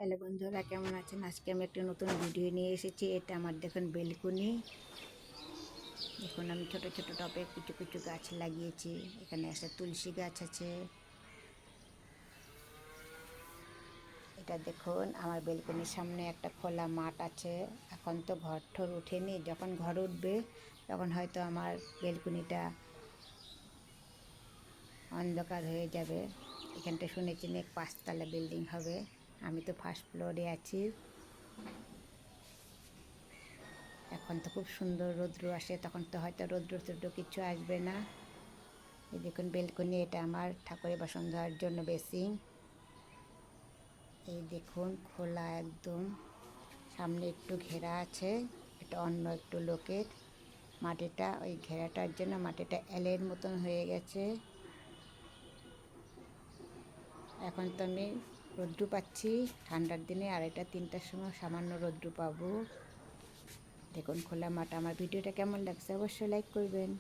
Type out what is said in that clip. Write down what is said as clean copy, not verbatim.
Hello বন্ধুরা, কেমন আছেন? আজকে আমি একটা নতুন ভিডিও নিয়ে এসেছি। এটা আমার দেখুন বেলকুনি। দেখুন আমি ছোট ছোট টবে কিছু কিছু গাছ লাগিয়েছি। এখানে একটা তুলসী গাছ আছে। এটা দেখুন আমার বেলকুনির সামনে একটা খোলা মাঠ আছে। এখন তো ঘর ঠর উঠেনি, যখন ঘর উঠবে তখন হয়তো আমার বেলকুনিটা অন্ধকার হয়ে যাবে। এখানটা শুনেছি নাকি 5 তলা বিল্ডিং হবে। আমি তো ফার্স্ট ফ্লোরে আছি। এখন তো খুব সুন্দর রৌদ্র আসে, তখন তো হয়তো রৌদ্র টৌদ্র কিছু আসবে না। এই দেখুন বেলকনি, এটা আমার ঠাকুরের বাসন ধোয়ার জন্য বেসিন। এই দেখুন খোলা একদম, সামনে একটু ঘেরা আছে, এটা অন্য একটু লোকের। মাটিটা ওই ঘেরাটার জন্য মাটিটা এলের মতন হয়ে গেছে। এখন তো আমি রৌদ্র পাচ্ছি ঠান্ডার দিনে, 2:30-3টার সময় সামান্য রৌদ্র পাবো। দেখুন খোলা মাঠ। আমার ভিডিওটা কেমন লাগছে অবশ্যই লাইক করবেন।